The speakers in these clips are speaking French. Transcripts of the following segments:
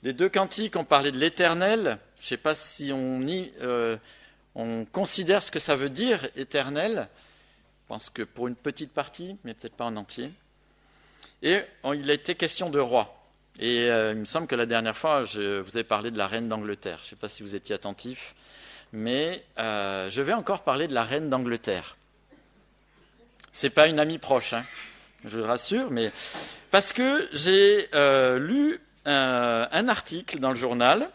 Les deux cantiques ont parlé de l'Éternel. Je ne sais pas si on considère ce que ça veut dire, éternel. Je pense que pour une petite partie, mais peut-être pas en entier. Et il a été question de roi. Et il me semble que la dernière fois, je vous ai parlé de la reine d'Angleterre. Je ne sais pas si vous étiez attentif, mais je vais encore parler de la reine d'Angleterre. C'est pas une amie proche, hein, je vous rassure, mais parce que j'ai lu un article dans le journal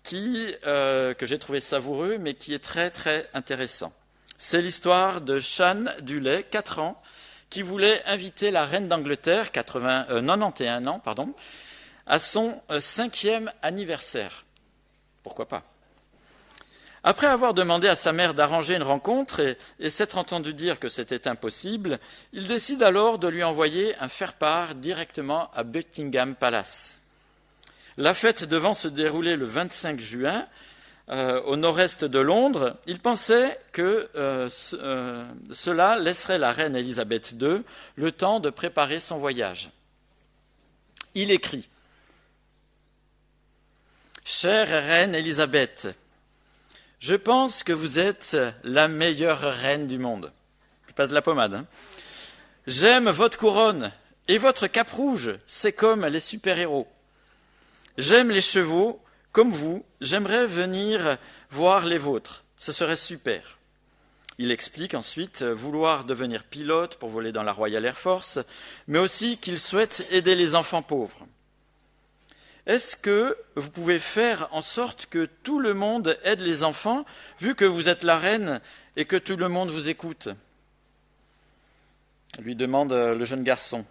que j'ai trouvé savoureux, mais qui est très très intéressant. C'est l'histoire de Jeanne Dulay, 4 ans, qui voulait inviter la reine d'Angleterre, 91 ans, à son 5e anniversaire. Pourquoi pas ? Après avoir demandé à sa mère d'arranger une rencontre et s'être entendu dire que c'était impossible, il décide alors de lui envoyer un faire-part directement à Buckingham Palace. La fête devant se dérouler le 25 juin, au nord-est de Londres. Il pensait que cela laisserait la reine Élisabeth II le temps de préparer son voyage. Il écrit : « Chère reine Élisabeth, je pense que vous êtes la meilleure reine du monde. » Je passe la pommade. Hein. J'aime votre couronne et votre cape rouge, c'est comme les super-héros. J'aime les chevaux, comme vous, j'aimerais venir voir les vôtres, ce serait super. Il explique ensuite vouloir devenir pilote pour voler dans la Royal Air Force, mais aussi qu'il souhaite aider les enfants pauvres. Est-ce que vous pouvez faire en sorte que tout le monde aide les enfants, vu que vous êtes la reine et que tout le monde vous écoute ? Lui demande le jeune garçon.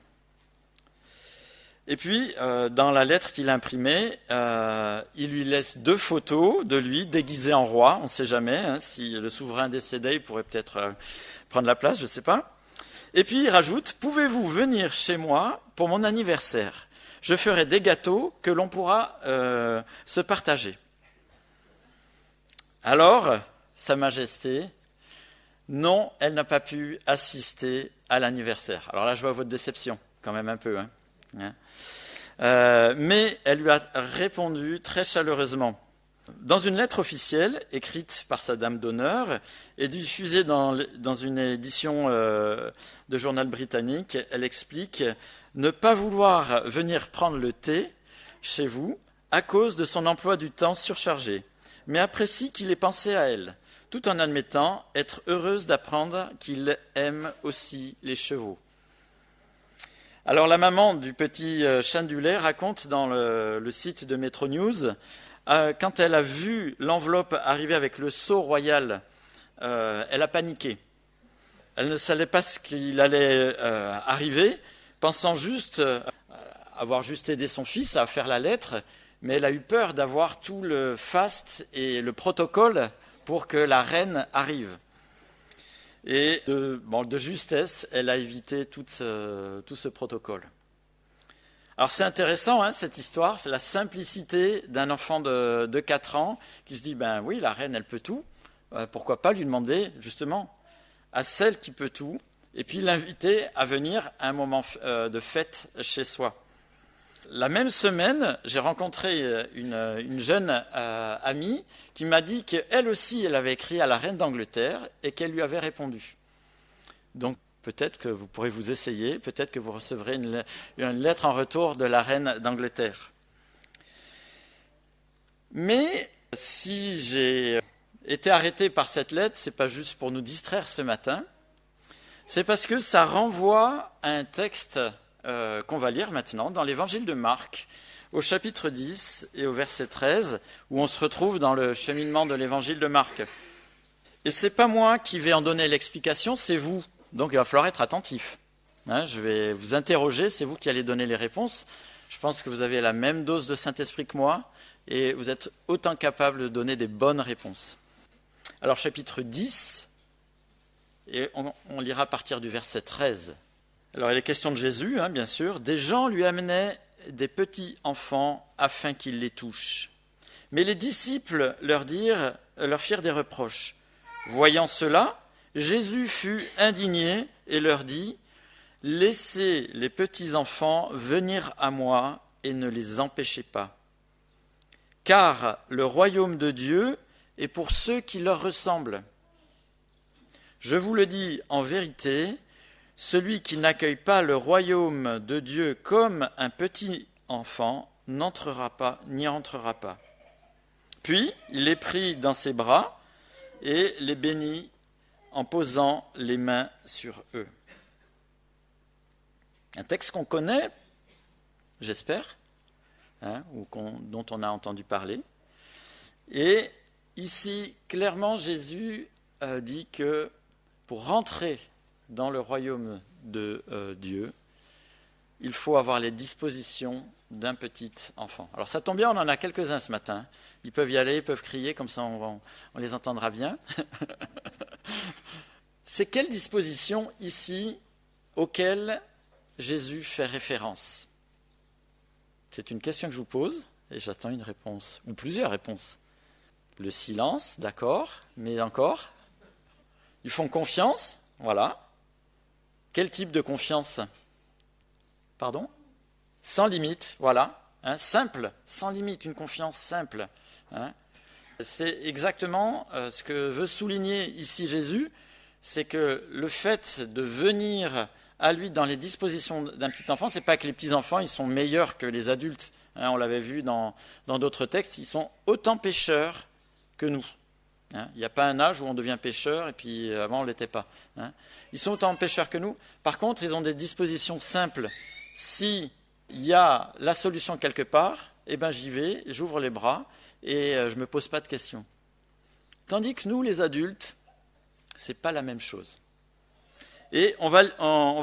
Et puis, dans la lettre qu'il a imprimée, il lui laisse 2 photos de lui déguisé en roi. On ne sait jamais, hein, si le souverain décédait, il pourrait peut-être prendre la place, je ne sais pas. Et puis il rajoute « Pouvez-vous venir chez moi pour mon anniversaire ? Je ferai des gâteaux que l'on pourra se partager. » Alors, Sa Majesté, non, elle n'a pas pu assister à l'anniversaire. Alors là, je vois votre déception, quand même un peu. Mais elle lui a répondu très chaleureusement. Dans une lettre officielle, écrite par sa dame d'honneur et diffusée dans une édition de journal britannique, elle explique ne pas vouloir venir prendre le thé chez vous à cause de son emploi du temps surchargé, mais apprécie qu'il ait pensé à elle, tout en admettant être heureuse d'apprendre qu'il aime aussi les chevaux. Alors la maman du petit Jeanne Dulay raconte dans le site de Metro News, quand elle a vu l'enveloppe arriver avec le sceau royal, elle a paniqué. Elle ne savait pas ce qu'il allait arriver, pensant juste avoir juste aidé son fils à faire la lettre, mais elle a eu peur d'avoir tout le faste et le protocole pour que la reine arrive. Et de justesse, elle a évité tout ce protocole. Alors c'est intéressant, hein, cette histoire, c'est la simplicité d'un enfant de 4 ans qui se dit, ben oui, la reine, elle peut tout, pourquoi pas lui demander justement à celle qui peut tout, et puis l'inviter à venir à un moment de fête chez soi. La même semaine, j'ai rencontré une jeune amie qui m'a dit qu'elle aussi, elle avait écrit à la reine d'Angleterre et qu'elle lui avait répondu. Donc peut-être que vous pourrez vous essayer, peut-être que vous recevrez une lettre en retour de la reine d'Angleterre. Mais si j'ai été arrêté par cette lettre, ce n'est pas juste pour nous distraire ce matin, c'est parce que ça renvoie à un texte qu'on va lire maintenant dans l'évangile de Marc, au chapitre 10 et au verset 13, où on se retrouve dans le cheminement de l'évangile de Marc. Et ce n'est pas moi qui vais en donner l'explication, c'est vous. Donc il va falloir être attentif. Je vais vous interroger, c'est vous qui allez donner les réponses. Je pense que vous avez la même dose de Saint-Esprit que moi, et vous êtes autant capable de donner des bonnes réponses. Alors chapitre 10, et on lira à partir du verset 13. Alors, il est question de Jésus, bien sûr. Des gens lui amenaient des petits enfants afin qu'il les touche. Mais les disciples leur firent des reproches. Voyant cela, Jésus fut indigné et leur dit : « Laissez les petits enfants venir à moi et ne les empêchez pas, car le royaume de Dieu est pour ceux qui leur ressemblent. Je vous le dis en vérité, celui qui n'accueille pas le royaume de Dieu comme un petit enfant n'y entrera pas. Puis il les prit dans ses bras et les bénit en posant les mains sur eux. Un texte qu'on connaît, j'espère, dont on a entendu parler. Et ici, clairement, Jésus dit que pour rentrer dans le royaume de Dieu, il faut avoir les dispositions d'un petit enfant. Alors ça tombe bien, on en a quelques-uns ce matin. Ils peuvent y aller, ils peuvent crier, comme ça on les entendra bien. C'est quelle disposition ici auxquelles Jésus fait référence? C'est une question que je vous pose et j'attends une réponse, ou plusieurs réponses. Le silence, d'accord, mais encore? Ils font confiance, voilà. Quel type de confiance? Pardon? Sans limite, voilà. Simple, sans limite, une confiance simple. C'est exactement ce que veut souligner ici Jésus, c'est que le fait de venir à lui dans les dispositions d'un petit enfant, c'est pas que les petits enfants ils sont meilleurs que les adultes. On l'avait vu dans d'autres textes, ils sont autant pécheurs que nous. Il n'y a pas un âge où on devient pécheur et puis avant on ne l'était pas. Ils sont autant pécheurs que nous. Par contre, ils ont des dispositions simples. Si il y a la solution quelque part, eh ben j'y vais, j'ouvre les bras et je ne me pose pas de questions. Tandis que nous, les adultes, ce n'est pas la même chose. Et on va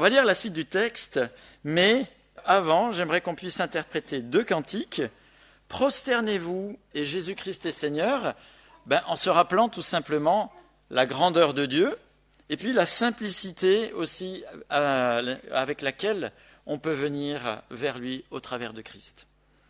lire la suite du texte, mais avant, j'aimerais qu'on puisse interpréter 2 cantiques. Prosternez-vous et Jésus-Christ est Seigneur, en se rappelant tout simplement la grandeur de Dieu et puis la simplicité aussi avec laquelle on peut venir vers lui au travers de Christ.